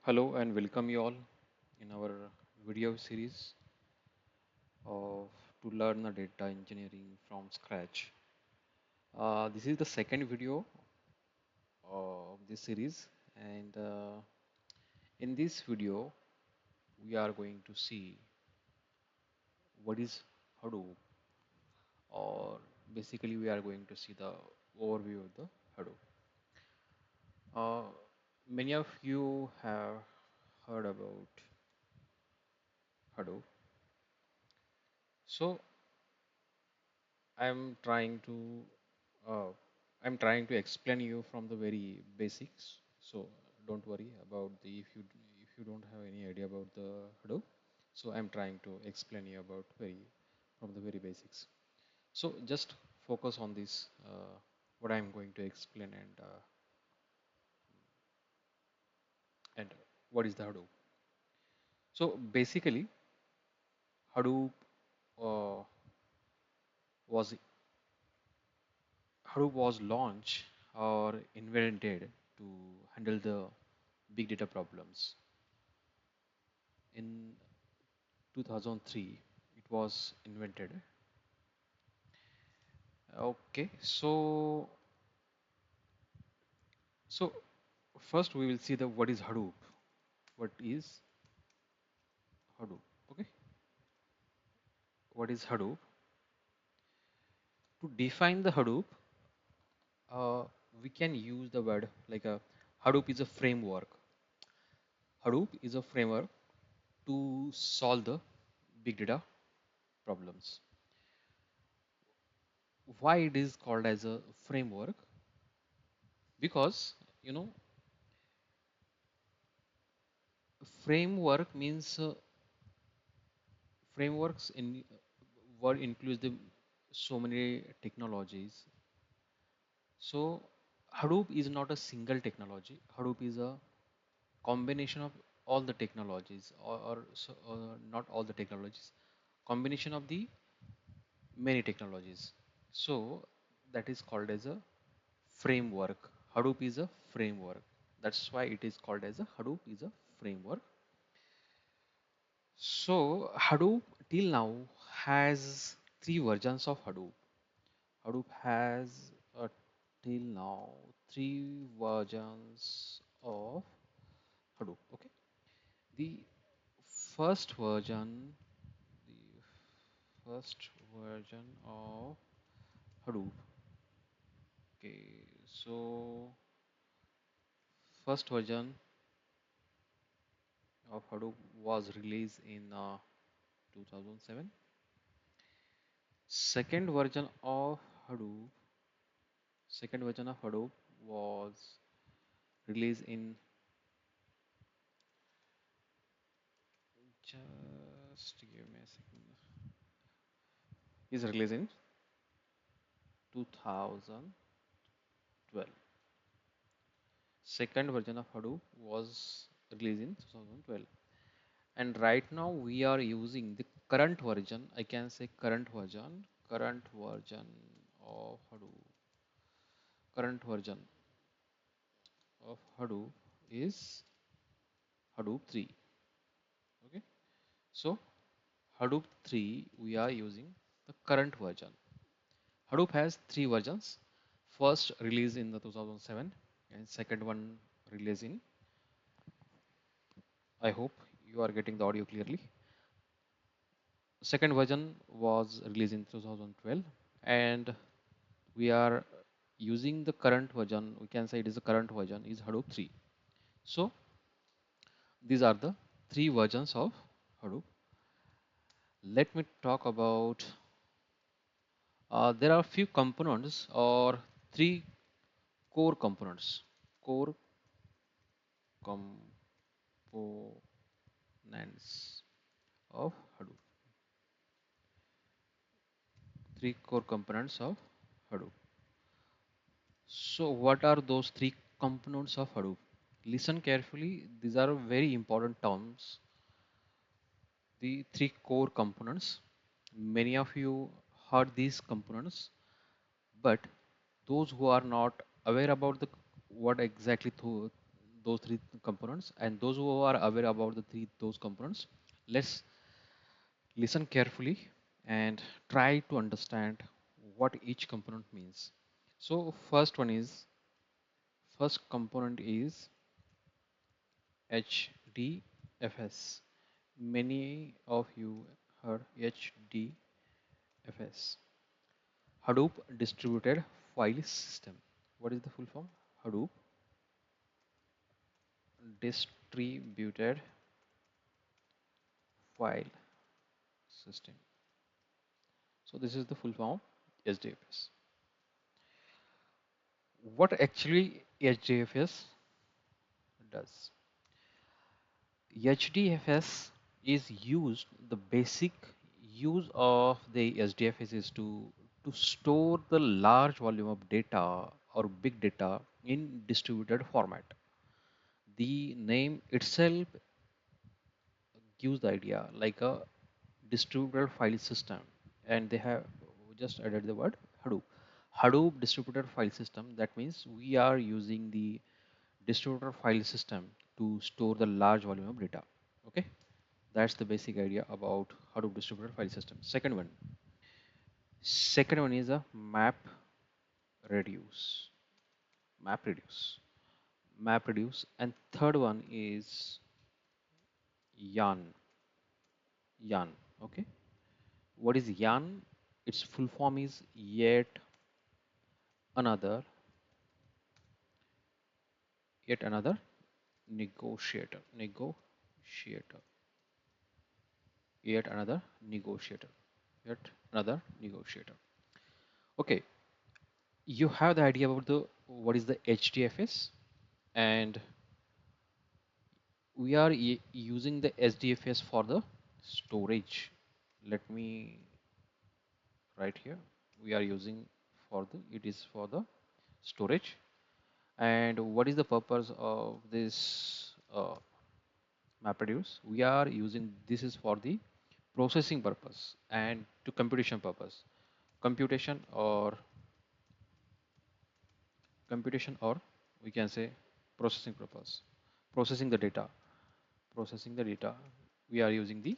Hello and welcome you all in our video series of to learn the data engineering from scratch. This is the second video of this series, and in this video we are going to see what is Hadoop, or basically we are going to see the overview of the Hadoop. Uh, Many of you have heard about Hadoop, so I'm trying to uh, I'm trying to explain you from the very basics. So don't worry about the if you don't have any idea about the Hadoop. So I'm trying to explain you about very from the very basics. So just focus on this what I'm going to explain and what is the Hadoop. So basically Hadoop uh, was Hadoop was launched or invented to handle the big data problems. In 2003, it was invented. Okay, so first we will see the what is Hadoop. What is Hadoop? Okay, what is Hadoop? To define the Hadoop, uh, we can use the word like a Hadoop is a framework. Hadoop is a framework to solve the big data problems. Why it is called as a framework? Because framework means frameworks in word includes the so many technologies. So Hadoop is not a single technology. Hadoop is a combination of all the technologies, or not all the technologies, combination of the many technologies. So that is called as a framework. Hadoop is a framework. That's why it is called as a Hadoop is a framework. So Hadoop till now has three versions of Hadoop. Hadoop has till now three versions of Hadoop. Okay, the first version, the first version of Hadoop. Okay, so first version of Hadoop was released in 2007. Second version of Hadoop, second version of Hadoop was released in just give me a second. Is released in 2012. Second version of Hadoop was released in 2012. And right now we are using the current version. I can say current version of Hadoop. Current version of Hadoop is Hadoop 3. Okay. So Hadoop 3 we are using the current version. Hadoop has three versions. First released in the 2007 and second one released in, I hope you are getting the audio clearly. Second version was released in 2012 and we are using the current version. We can say it is the current version is Hadoop 3. So these are the three versions of Hadoop. Let me talk about there are few components or three core components. Core components of Hadoop. Three core components of Hadoop. So what are those three components of Hadoop? Listen carefully. These are very important terms. The three core components. Many of you heard these components, but those who are not aware about the what exactly those three components. And those who are aware about the three those components, let's listen carefully and try to understand what each component means. So first component is HDFS. Many of you heard HDFS. Hadoop Distributed File System. What is the full form? Hadoop Distributed File System. So this is the full form HDFS. What actually HDFS does? HDFS is used, the basic use of the HDFS is to store the large volume of data or big data in distributed format. The name itself gives the idea like a distributed file system, and they have just added the word Hadoop. Hadoop distributed file system, that means we are using the distributed file system to store the large volume of data. Okay, that's the basic idea about Hadoop distributed file system. Second one is a reduce, map reduce, map reduce, and third one is yarn, yarn. Okay, what is yarn? Its full form is another, yet another negotiator, negotiator, yet another negotiator, yet another negotiator. Okay, you have the idea about the what is the HDFS, and we are using the SDFS for the storage. Let me write here. We are using for the it is for the storage. And what is the purpose of this MapReduce? We are using this is for the processing purpose and to computation purpose, computation or computation, or we can say processing purpose, processing the data, processing the data. We are using the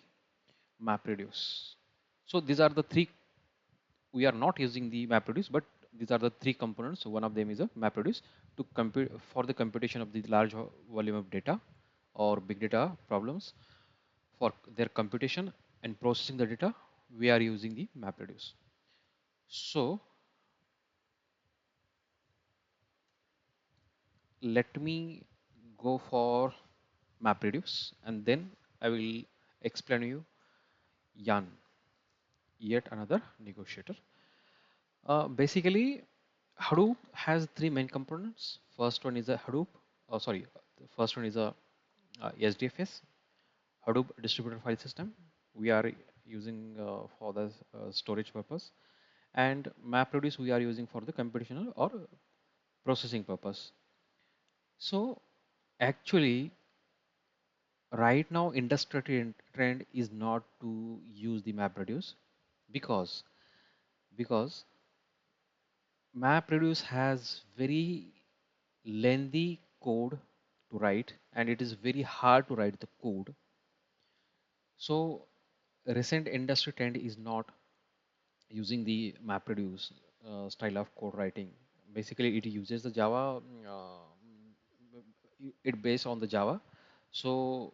MapReduce. So these are the three. We are not using the MapReduce, but these are the three components. So one of them is a MapReduce to compute for the computation of the large volume of data or big data problems. For their computation and processing the data, we are using the MapReduce. So let me go for MapReduce and then I will explain you yarn, yet another negotiator. Basically, Hadoop has three main components. First one is a Hadoop. Oh, sorry. The first one is a SDFS, Hadoop distributed file system. We are using for the storage purpose, and MapReduce we are using for the computational or processing purpose. So actually, right now, industry trend is not to use the MapReduce because because MapReduce has very lengthy code to write and it is very hard to write the code. So recent industry trend is not using the MapReduce style of code writing. Basically, it uses the Java, it based on the Java. So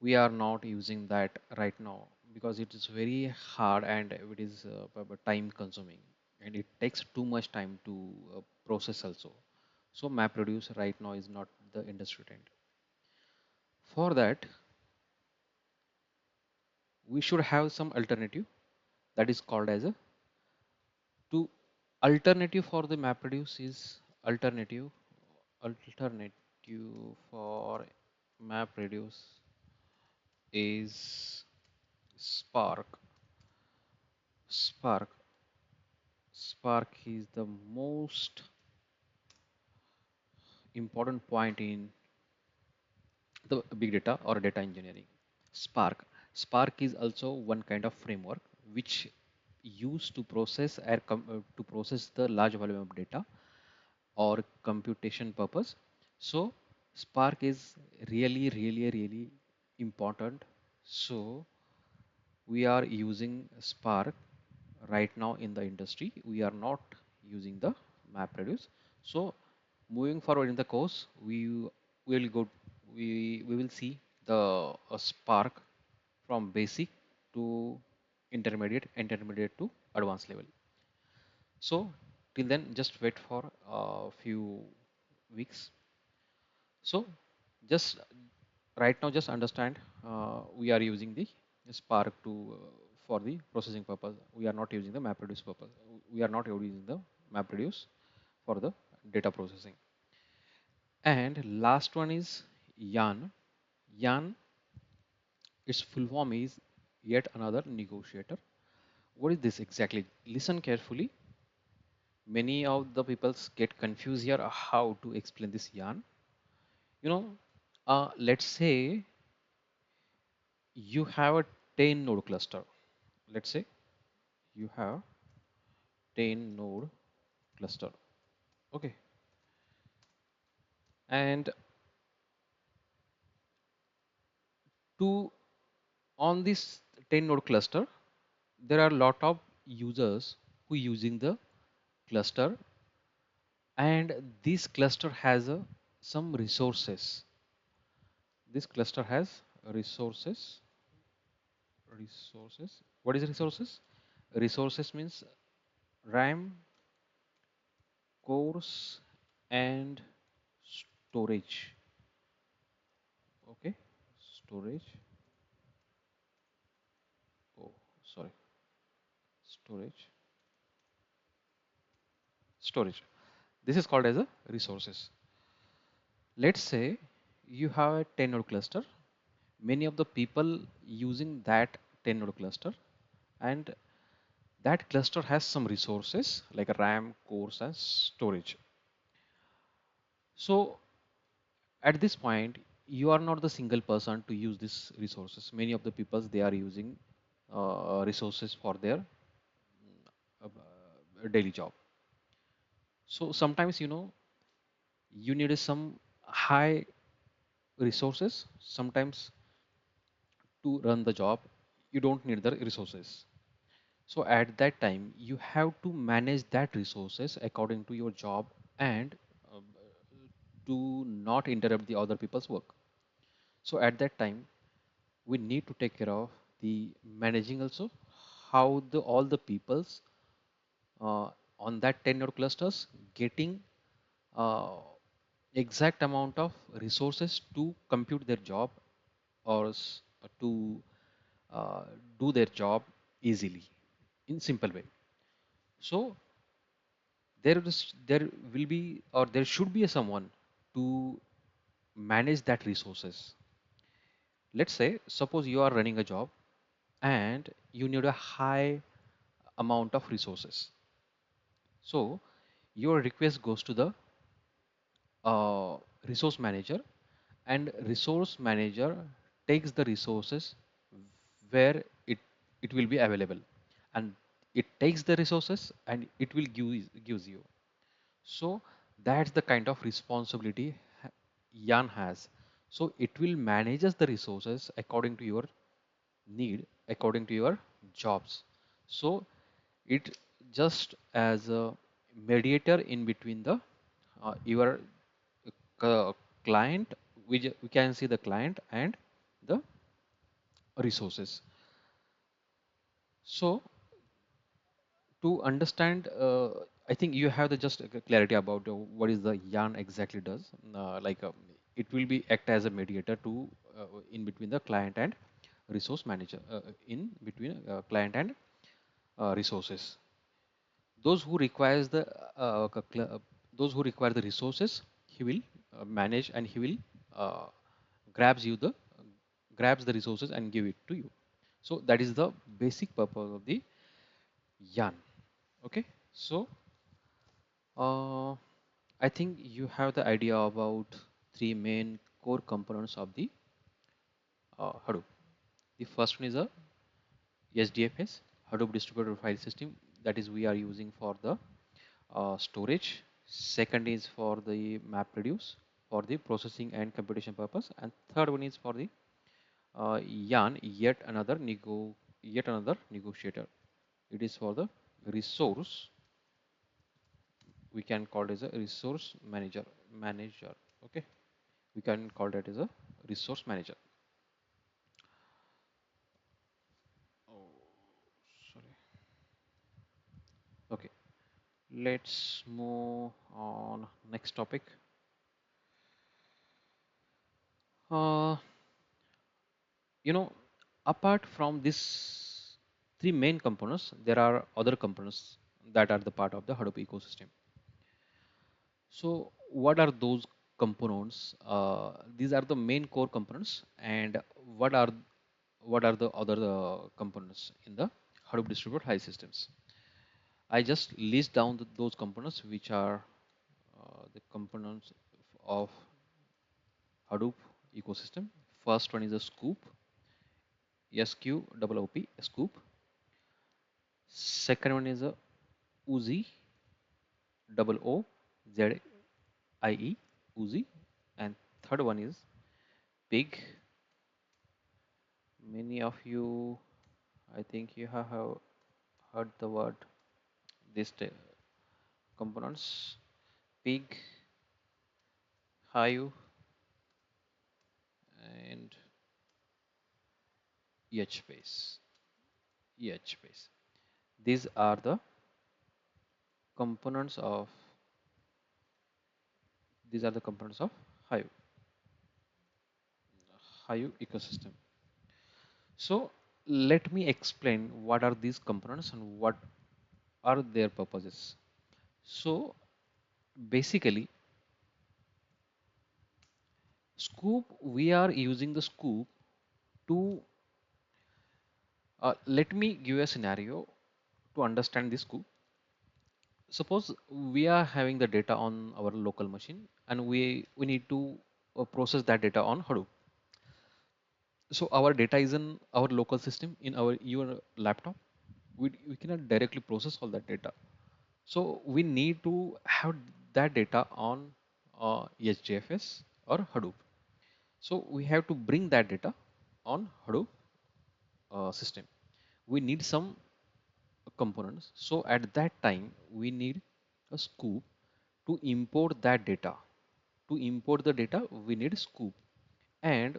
we are not using that right now because it is very hard and it is time consuming and it takes too much time to process also. So MapReduce right now is not the industry trend. For that, we should have some alternative that is called as a to alternative for the MapReduce is alternative for MapReduce is Spark. Spark. Spark is the most important point in the big data or data engineering. Spark. Spark is also one kind of framework which used to process to process the large volume of data or computation purpose. So Spark is really, really, really important. So we are using Spark right now in the industry. We are not using the MapReduce. So moving forward in the course, will go we will see the Spark from basic to intermediate to advanced level. So till then, just wait for a few weeks. So just right now, just understand we are using the Spark to for the processing purpose. We are not using the MapReduce purpose. We are not using the MapReduce for the data processing. And last one is YARN. YARN, its full form is yet another negotiator. What is this exactly? Listen carefully. Many of the people get confused here how to explain this yarn. You know, let's say you have a 10 node cluster. Let's say you have 10 node cluster. Okay. And to on this 10 node cluster, there are a lot of users who using the cluster, and this cluster has some resources. This cluster has resources. What is resources? Resources means RAM, cores, and storage. Okay, storage. Oh, sorry, storage. Storage. This is called as a resources. Let's say you have a 10 node cluster. Many of the people using that 10 node cluster, and that cluster has some resources like a RAM, cores, and storage. So at this point, you are not the single person to use these resources. Many of the people they are using resources for their daily job. So sometimes you need some high resources. Sometimes to run the job, you don't need the resources. So at that time, you have to manage that resources according to your job and uh, to not interrupt the other people's work. So at that time, we need to take care of the managing also how the all the peoples uh, on that 10 node clusters getting uh, exact amount of resources to compute their job or to uh, do their job easily in simple way. So there will be or there should be a someone to manage that resources. Let's say suppose you are running a job and you need a high amount of resources. So your request goes to the uh, resource manager, and resource manager takes the resources where it will be available, and it takes the resources and it will gives you. So that's the kind of responsibility Yan has. So it will manages the resources according to your need, according to your jobs. So it just as a mediator in between the your client, we can see the client and the resources. So to understand, I think you have the just clarity about what is the yarn exactly does. It will be act as a mediator to in between the client and resource manager, in between client and resources. Those who requires the those who require the resources, he will manage, and he will uh, grabs you the grabs the resources and give it to you. So that is the basic purpose of the yarn. Okay, so uh, I think you have the idea about three main core components of the Hadoop. The first one is a SDFS, Hadoop Distributed File System, that is we are using for the storage. Second is for the MapReduce for the processing and computation purpose, and third one is for the yarn, yet another negotiator. It is for the resource. We can call it as a resource manager. Okay, we can call that as a resource manager. Oh, sorry. Okay, let's move on next topic. Uh, you know, apart from these three main components, there are other components that are the part of the Hadoop ecosystem. So, what are those components? These are the main core components, and what are what are the other components in the Hadoop distributed file systems? I just list down those components which are the components of Hadoop ecosystem. First one is a scoop, SQOOP, scoop. Second one is a Uzi, OOZIE, Uzi. And third one is pig. Many of you, I think you have heard the word these components: pig, hive, and EH base. These are the components of hive hive ecosystem. So let me explain what are these components and what are their purposes. So basically, scoop, we are using the scoop to let me give a scenario to understand this scoop. Suppose we are having the data on our local machine and we need to process that data on Hadoop. So our data is in our local system in our your laptop. We cannot directly process all that data. So we need to have that data on HDFS or Hadoop. So we have to bring that data on Hadoop system. We need some components. So at that time, we need a scoop to import that data. To import the data, we need scoop. And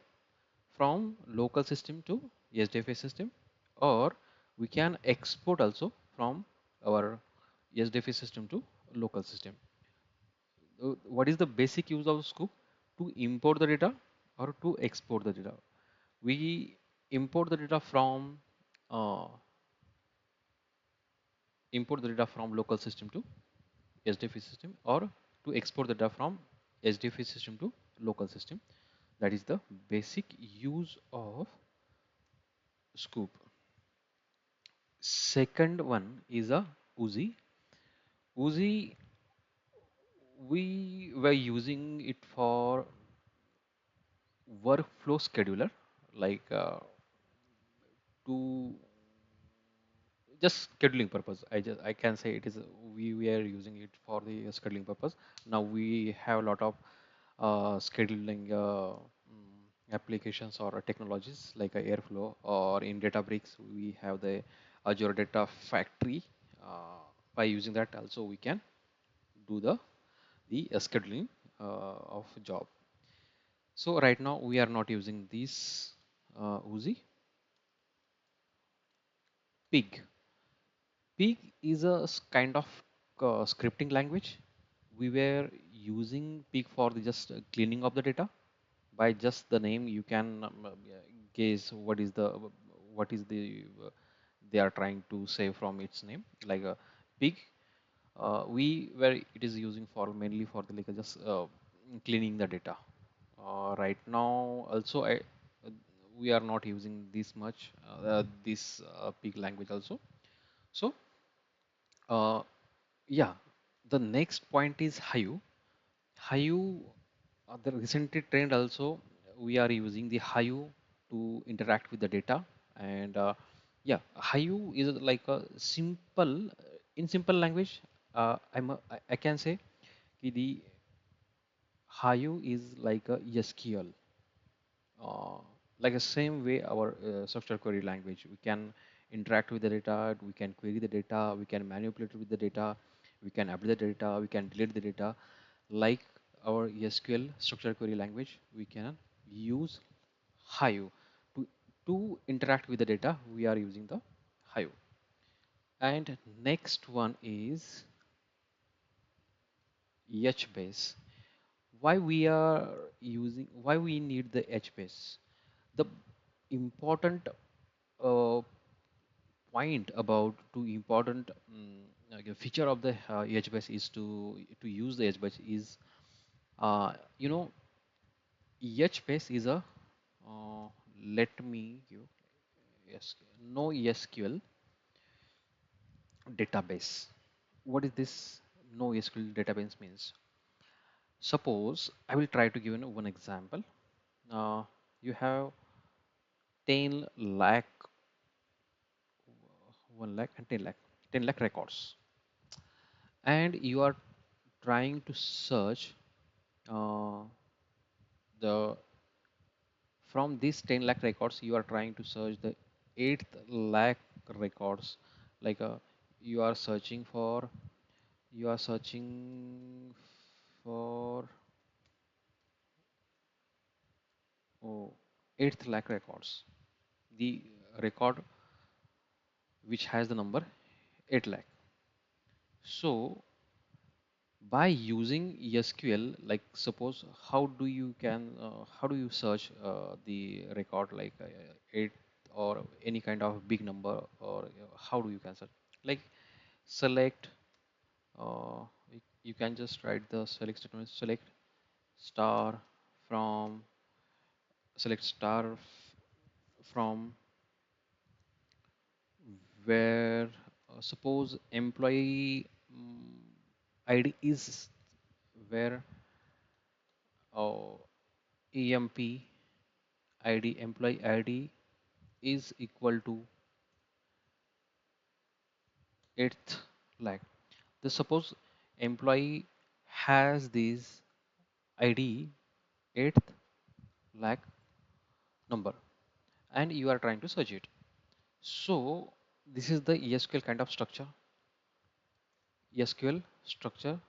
from local system to SDFA system, or we can export also from our SDFA system to local system. What is the basic use of scoop? To import the data or to export the data. We import the data from uh, local system to SDFA system, or to export the data from SDFA system to local system. That is the basic use of scoop. Second one is a Uzi. Uzi, we were using it for workflow scheduler, like to just scheduling purpose. I can say it is we are using it for the scheduling purpose. Now we have a lot of scheduling applications or technologies like Airflow, or in Databricks we have the Azure Data Factory. By using that also we can do the scheduling of job. So right now we are not using this Uzi. Pig. Pig is a kind of scripting language. We were using Pig for the just cleaning of the data. By just the name, you can guess what is the they are trying to say from its name. Like a pig, we were it is using for mainly for the like just cleaning the data. Right now, also we are not using this much this pig language also. So uh, yeah, the next point is Hayu. Hayu, the recent trend also, we are using the Hayu to interact with the data. And yeah, Hayu is like a simple, in simple language, I can say the Hayu is like a SQL, uh, like the same way our structured query language. We can interact with the data, we can query the data, we can manipulate with the data, we can update the data, we can delete the data. Like our SQL structured query language, we can use Hayu to interact with the data. We are using the Hayu. And next one is HBase. Why we need the HBase? The important uh, point about two important like a feature of the HBase is to use the HBase is you know HBase is a uh, let me give yes no SQL database. What is this no SQL database means? Suppose I will try to give you one example. You have 10 lakh, 1 lakh and 10 lakh, 10 lakh records, and you are trying to search uh, the from these 10 lakh records, you are trying to search the 8th lakh records. Like you are searching for, you are searching for oh, 8th lakh records. The record which has the number 8 lakh. So by using SQL, like suppose how do you search the record like 8 or any kind of big number, or how do you can search? Like select, you can just write the select statement, select star from, select star from where suppose employee ID is where EMP ID, employee ID is equal to 8th lakh. The suppose employee has this ID 8th lakh number and you are trying to search it. So this is the SQL kind of structure. SQL structure,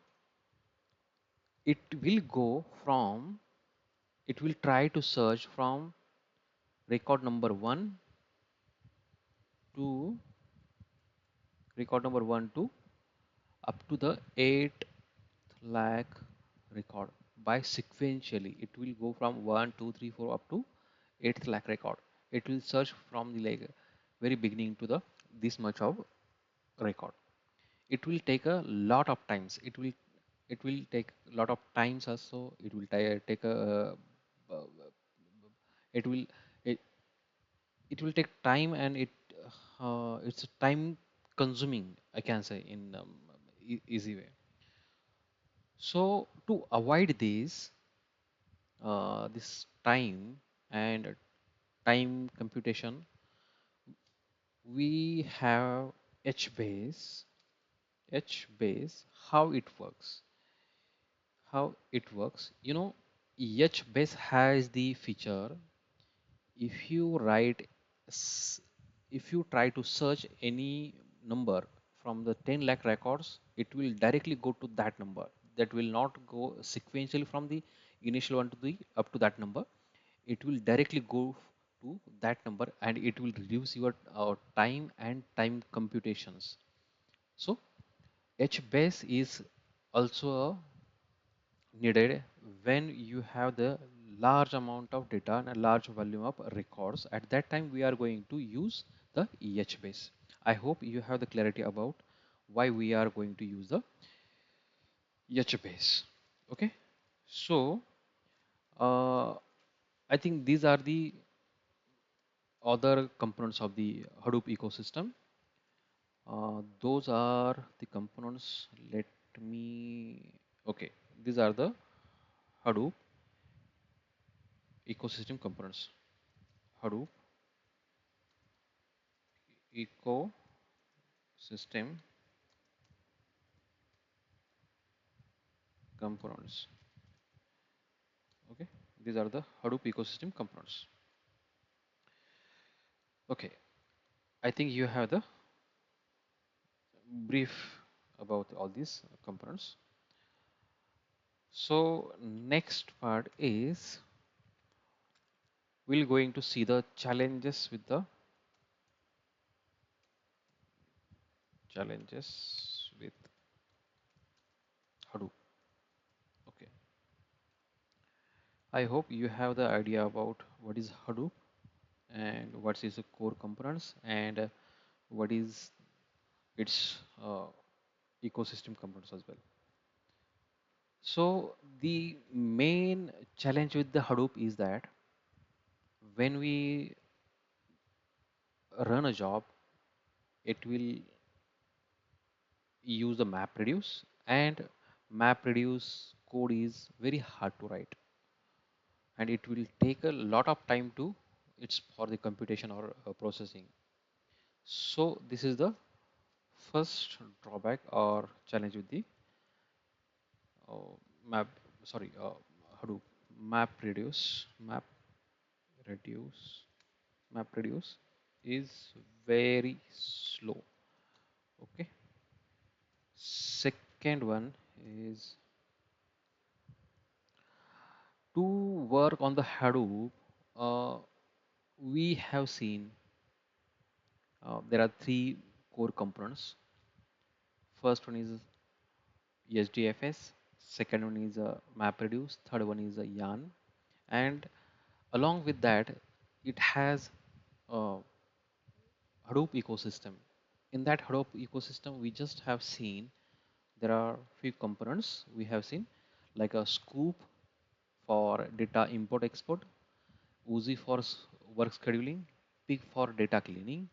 it will go from, it will try to search from record number 1 to record number 1 to up to the 8 lakh record by sequentially. It will go from 1 2 3 4 up to 8th lakh record. It will search from the like very beginning to the this much of record. It will take a lot of times. It will take a lot of times also. It will take a uh, it will it, it will take time, and it's time consuming, I can say, in easy way. So to avoid this time and time computation, we have HBase. HBase, how it works? How it works? HBase has the feature. If you write, s- if you try to search any number from the 10 lakh records, it will directly go to that number. That will not go sequentially from the initial one to the up to that number. It will directly go to that number, and it will reduce your time and time computations. So HBase is also needed when you have the large amount of data and a large volume of records. At that time we are going to use the HBase. I hope you have the clarity about why we are going to use the HBase. Okay, so uh, I think these are the other components of the Hadoop ecosystem. Those are the components. Let me, okay, these are the Hadoop ecosystem components. Hadoop ecosystem components. These are the Hadoop ecosystem components. Okay, I think you have the brief about all these components. So next part is we're going to see the challenges with the challenges with Hadoop. Okay, I hope you have the idea about what is Hadoop and what is the core components and what is its ecosystem components as well. So the main challenge with the Hadoop is that when we run a job, it will use the map reduce, and map reduce code is very hard to write, and it will take a lot of time to it's for the computation or processing. So this is the first drawback or challenge with the uh, map sorry Hadoop. Map reduce is very slow. Okay, second one is to work on the Hadoop. uh, we have seen there are three core components. First one is HDFS, second one is MapReduce, third one is Yarn, and along with that, it has a Hadoop ecosystem. In that Hadoop ecosystem, we just have seen there are few components we have seen, like a Scoop for data import export, Uzi for work scheduling, Pig for data cleaning,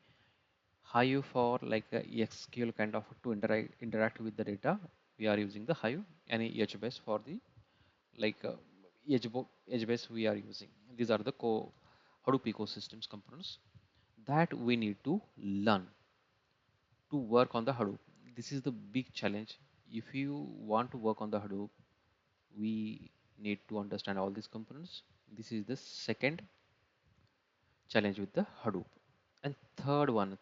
Hive for like a SQL kind of to interact with the data. We are using the Hive and HBase for the like HBase we are using. These are the Hadoop ecosystems components that we need to learn to work on the Hadoop. This is the big challenge. If you want to work on the Hadoop, we need to understand all these components. This is the second challenge with the Hadoop. And third one.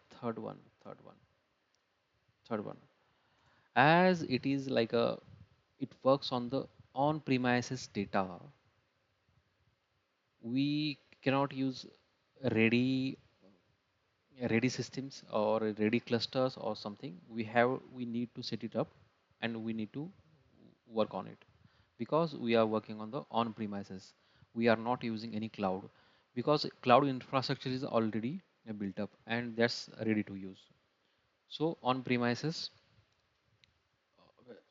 As it is like it works on the on-premises data, we cannot use ready ready systems or ready clusters or something. We need to set it up and we need to work on it because we are working on the on-premises. We are not using any cloud because cloud infrastructure is already built up and that's ready to use. So on-premises,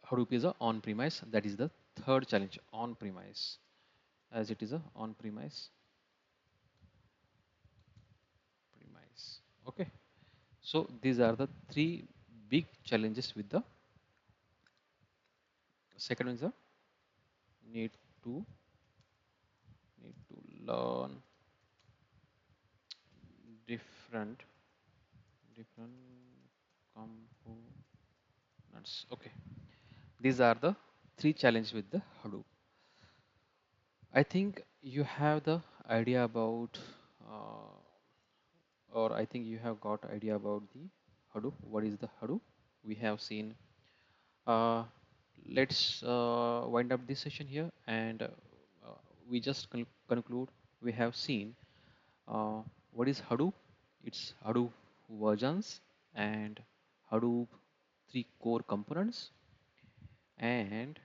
Hadoop is a on-premise. That is the third challenge, on-premise, as it is a on-premise. Okay. So these are the three big challenges with the second one is the need to need to learn different different components. Okay, these are the three challenges with the Hadoop. I think you have the idea about or I think you have got idea about the Hadoop. What is the Hadoop? We have seen. Uh, let's wind up this session here, and we just conclude. We have seen what is Hadoop. It's Hadoop versions and Hadoop three core components and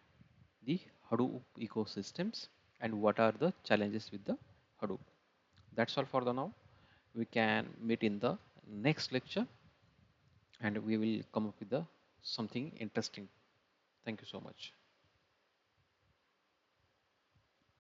the Hadoop ecosystems and what are the challenges with the Hadoop. That's all for the now. We can meet in the next lecture and we will come up with the something interesting. Thank you so much.